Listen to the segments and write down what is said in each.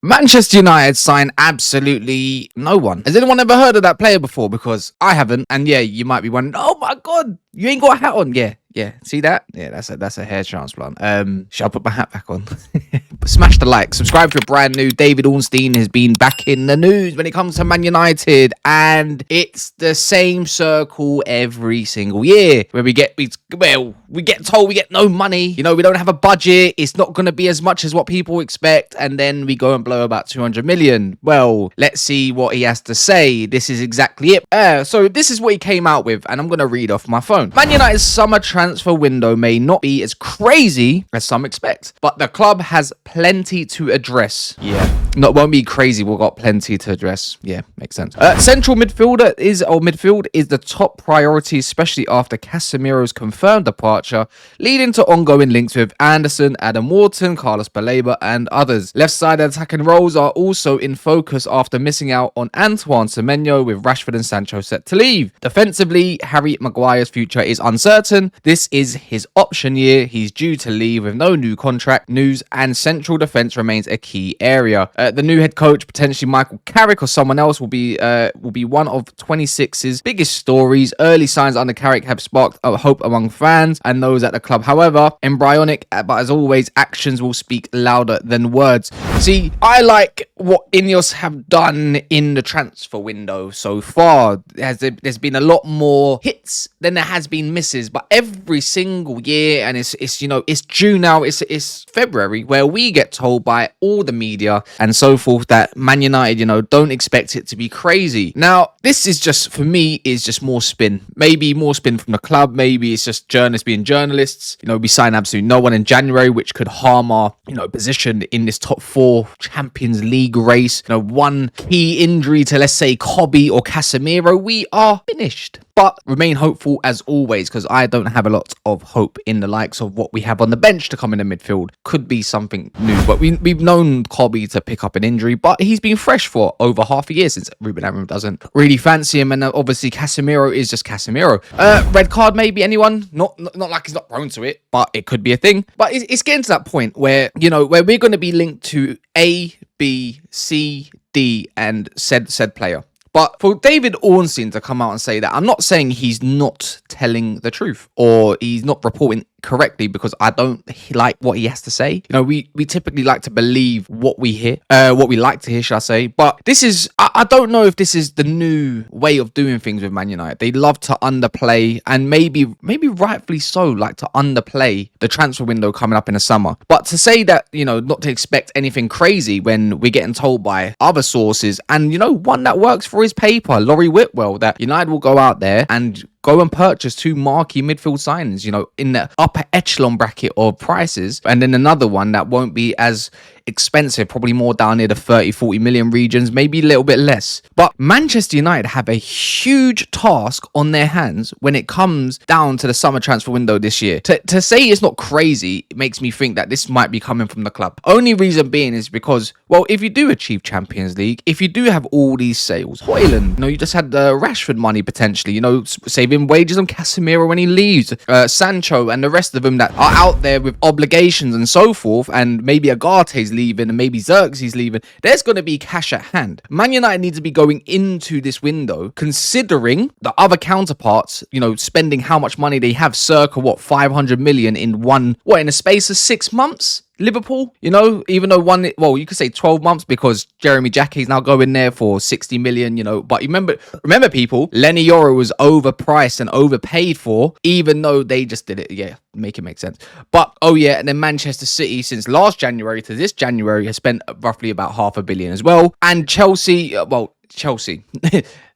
Manchester United sign absolutely no one. Has anyone ever heard of that player before? Because I haven't. And yeah, you might be wondering, oh my God, you ain't got a hat on. Yeah. See that? Yeah, that's a hair transplant. Shall I put my hat back on? Smash the like. Subscribe if you're brand new. David Ornstein has been back in the news when it comes to Man United. And it's the same circle every single year. Where we get told we get no money. You know, we don't have a budget. It's not going to be as much as what people expect. And then we go and blow about 200 million. Well, let's see what he has to say. This is exactly it. So this is what he came out with. And I'm going to read off my phone. Man United's summer transfer window may not be as crazy as some expect, but the club has plenty to address. Yeah, it won't be crazy. We've got plenty to address. Yeah, makes sense. Central midfield is the top priority, especially after Casemiro's confirmed departure, leading to ongoing links with Anderson, Adam Wharton, Carlos Baleba, and others. Left side attacking roles are also in focus after missing out on Antoine Semenyo, with Rashford and Sancho set to leave. Defensively, Harry Maguire's future is uncertain. This is his option year. He's due to leave with no new contract news, and central defense remains a key area. The new head coach, potentially Michael Carrick or someone else, will be one of 26's biggest stories. Early signs under Carrick have sparked hope among fans and those at the club. However, embryonic, but as always, actions will speak louder than words. See, I like what INEOS have done in the transfer window so far. There's been a lot more hits than there has been misses, but every single year, and it's June now, it's February, where we get told by all the media and so forth that Man United, don't expect it to be crazy. Now, this is just, for me, is just more spin. Maybe more spin from the club. Maybe it's just journalists being journalists. We sign absolutely no one in January, which could harm our, position in this top 4 Champions League race. One key injury to, let's say, Kobe or Casemiro, we are finished. But remain hopeful as always, because I don't have a lot of hope in the likes of what we have on the bench to come in the midfield. Could be something new, but we've known Kobe to pick up an injury, but he's been fresh for over half a year since Ruben Amorim doesn't really fancy him, and obviously Casemiro is just Casemiro. Red card maybe, anyone? Not like he's not prone to it, but it could be a thing. But it's getting to that point where, where we're going to be linked to A, B, C, D, and said player. But for David Ornstein to come out and say that, I'm not saying he's not telling the truth or he's not reporting correctly, because I don't like what he has to say. We typically like to believe what we hear, what we like to hear, should I say. But this is, I don't know if this is the new way of doing things with Man United. They love to underplay, and maybe rightfully so, like to underplay the transfer window coming up in the summer. But to say that, not to expect anything crazy when we're getting told by other sources, and one that works for his paper, Laurie Whitwell, that United will go out there and go and purchase 2 marquee midfield signings, in the upper echelon bracket of prices, and then another one that won't be as expensive, probably more down near the 30-40 million regions, maybe a little bit less. But Manchester United have a huge task on their hands when it comes down to the summer transfer window this year. To say it's not crazy, it makes me think that this might be coming from the club. Only reason being is because, well, if you do achieve Champions League, if you do have all these sales, Højlund, you just had the Rashford money potentially, saving wages on Casemiro when he leaves, Sancho and the rest of them that are out there with obligations and so forth, and maybe Agate's leaving and maybe Xerxes leaving, there's going to be cash at hand. Man United need to be going into this window considering the other counterparts, spending how much money they have, circa 500 million in a space of 6 months. Liverpool, even though you could say 12 months because Jeremy Jackie's now going there for 60 million, but remember people, Lenny Yoro was overpriced and overpaid for, even though they just did it. Yeah, make it make sense. But, and then Manchester City, since last January to this January, has spent roughly about $500 million as well. And Chelsea,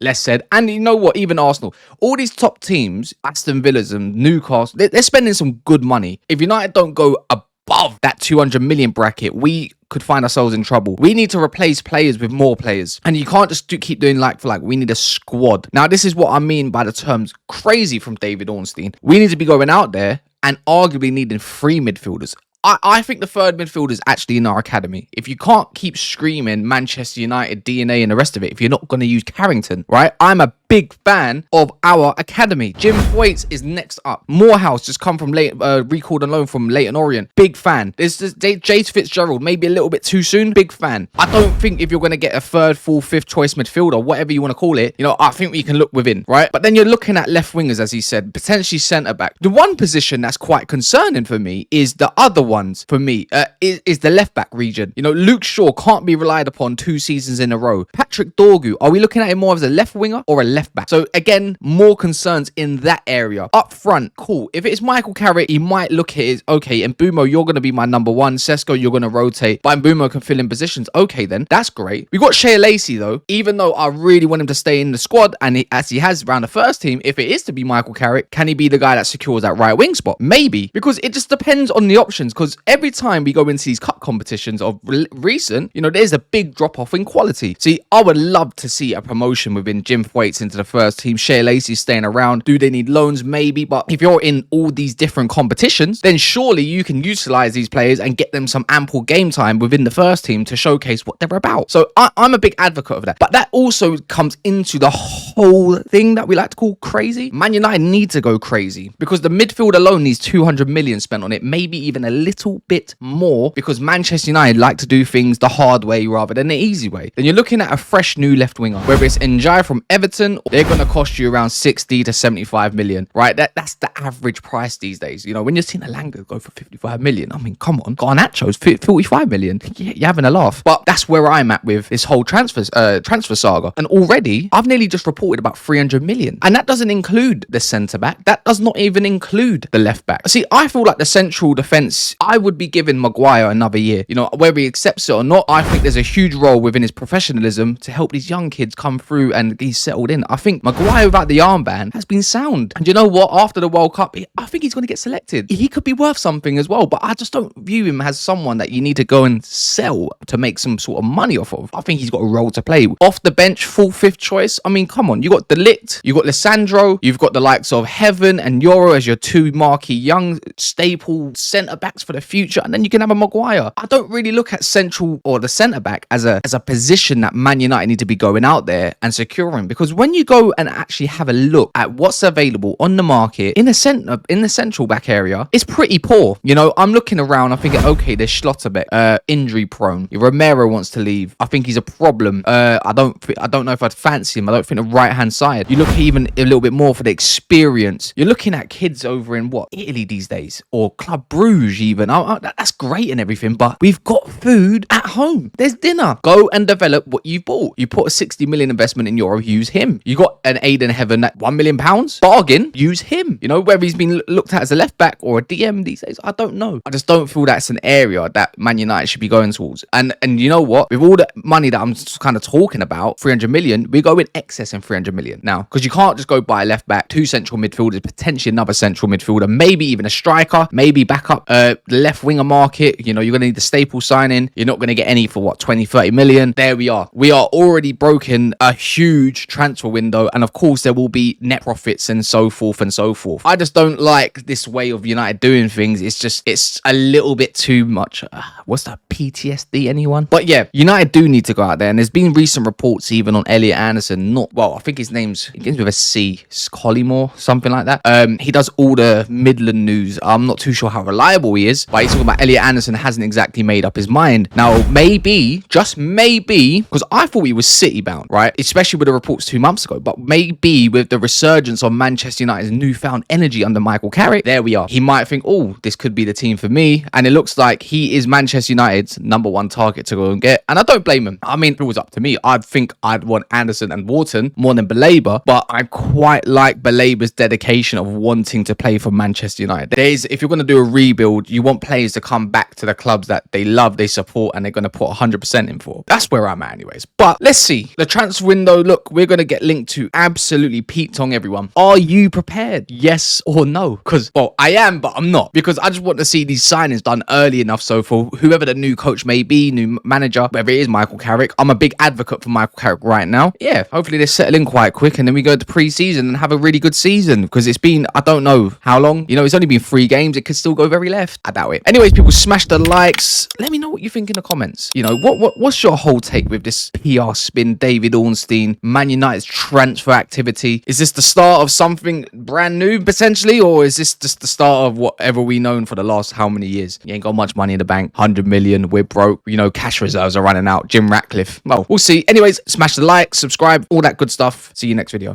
less said. And you know what? Even Arsenal, all these top teams, Aston Villas and Newcastle, they're spending some good money. If United don't go above that 200 million bracket, we could find ourselves in trouble. We need to replace players with more players, and you can't just keep doing like for like. We need a squad. Now, this is what I mean by the terms crazy from David Ornstein. We need to be going out there and arguably needing 3 midfielders. I think the third midfielder is actually in our academy. If you can't keep screaming Manchester United DNA and the rest of it, if you're not going to use Carrington, right? I'm a big fan of our academy. Jim Thwaites is next up. Morehouse just come from recalled on loan from Leyton Orient. Big fan. There's Jace Fitzgerald, maybe a little bit too soon. Big fan. I don't think if you're going to get a third, fourth, fifth choice midfielder, whatever you want to call it, you know, I think we can look within, right? But then you're looking at left wingers, as he said, potentially centre back. The one position that's quite concerning for me is the other ones for me, is the left back region. You know, Luke Shaw can't be relied upon 2 seasons in a row. Patrick Dorgu, are we looking at him more as a left winger or a left back? So again, more concerns in that area. Up front, cool. If it's Michael Carrick, he might look at it, okay, and Mbumo, you're going to be my number one. Sesko, you're going to rotate. But Mbumo can fill in positions. Okay, then. That's great. We got Shea Lacey, though. Even though I really want him to stay in the squad, and as he has around the first team, if it is to be Michael Carrick, can he be the guy that secures that right wing spot? Maybe. Because it just depends on the options. Because every time we go into these cup competitions of recent, you know, there's a big drop-off in quality. See, I would love to see a promotion within Jim Thwaites into the first team. Shea Lacey staying around. Do they need loans? Maybe. But if you're in all these different competitions, then surely you can utilize these players and get them some ample game time within the first team to showcase what they're about. So I'm a big advocate of that. But that also comes into the whole thing that we like to call crazy. Man United need to go crazy because the midfield alone needs 200 million spent on it, maybe even a little bit more, because Manchester United like to do things the hard way rather than the easy way. Then you're looking at a fresh new left winger, whether it's Njai from Everton, they're going to cost you around 60 to 75 million, right? That's the average price these days. You know, when you're seeing Alanga go for 55 million, I mean, come on, Garnacho's 45 million. You're having a laugh. But that's where I'm at with this whole transfer saga. And already, I've nearly just reported about 300 million. And that doesn't include the centre-back. That does not even include the left-back. See, I feel like the central defence, I would be giving Maguire another year. You know, whether he accepts it or not, I think there's a huge role within his professionalism to help these young kids come through and be settled in. I think Maguire without the armband has been sound. And you know what? After the World Cup, I think he's going to get selected. He could be worth something as well, but I just don't view him as someone that you need to go and sell to make some sort of money off of. I think he's got a role to play. Off the bench, full fifth choice. I mean, come on. You got De Ligt, you got Lissandro, you've got the likes of Heaven and Yoro as your 2 marquee young staple centre backs for the future, and then you can have a Maguire. I don't really look at central or the centre back as a position that Man United need to be going out there and securing, because when you go and actually have a look at what's available on the market in the central back area, it's pretty poor. You know, I'm looking around, I'm thinking, okay, there's Schlotterbeck, injury prone. Romero wants to leave. I think he's a problem. I don't know if I'd fancy him. I don't think the right hand side. You look even a little bit more for the experience. You're looking at kids over in Italy these days, or Club Bruges even. That's great and everything, but we've got food at home. There's dinner. Go and develop what you've bought. You put a 60 million investment in Euro, use him. You got an Aiden Heaven at £1 million bargain, use him. You know, whether he's been looked at as a left back or a DM these days, I don't know. I just don't feel that's an area that Man United should be going towards. And you know what? With all the money that I'm kind of talking about, 300 million, we go in excess in 300 million now, because you can't just go buy a left back, 2 central midfielders, potentially another central midfielder, maybe even a striker, maybe back up the left winger market. You know, you're going to need the staple signing. You're not going to get any for 20, 30 million. There we are. We are already broken a huge transfer window, and of course there will be net profits and so forth and so forth. I just don't like this way of United doing things. It's a little bit too much. What's that, PTSD, anyone? But yeah, United do need to go out there, and there's been recent reports even on Elliot Anderson. I think he begins with a C, Collymore, something like that. He does all the Midland news. I'm not too sure how reliable he is, but he's talking about Elliot Anderson hasn't exactly made up his mind. Now, maybe, just maybe, because I thought he was City bound, right? Especially with the reports 2 months ago, but maybe with the resurgence of Manchester United's newfound energy under Michael Carrick, there we are. He might think, oh, this could be the team for me, and it looks like he is Manchester United's #1 target to go and get, and I don't blame him. I mean, if it was up to me, I'd think I'd want Anderson and Wharton more than Belabor, but I quite like Belabor's dedication of wanting to play for Manchester United. If you're going to do a rebuild, you want players to come back to the clubs that they love, they support, and they're going to put 100% in for. That's where I'm at anyways. But let's see. The transfer window, look, we're going to get linked to absolutely Pete Tong, everyone. Are you prepared? Yes or no? Because, well, I am, but I'm not. Because I just want to see these signings done early enough, so for whoever the new coach may be, new manager, whether it is Michael Carrick, I'm a big advocate for Michael Carrick right now. Yeah, hopefully they settle in quite quick, and then we go to pre-season and have a really good season, because it's been, I don't know how long, you know, it's only been 3 games. It could still go very left. I doubt it. Anyways, people, smash the likes. Let me know what you think in the comments. You know, what's your whole take with this PR spin, David Ornstein, Man United's transfer activity? Is this the start of something brand new potentially, or is this just the start of whatever we known for the last how many years? You ain't got much money in the bank, 100 million, we're broke, you know, cash reserves are running out. Jim Ratcliffe. Well, we'll see. Anyways, smash the like, subscribe, all that good stuff. See you next video.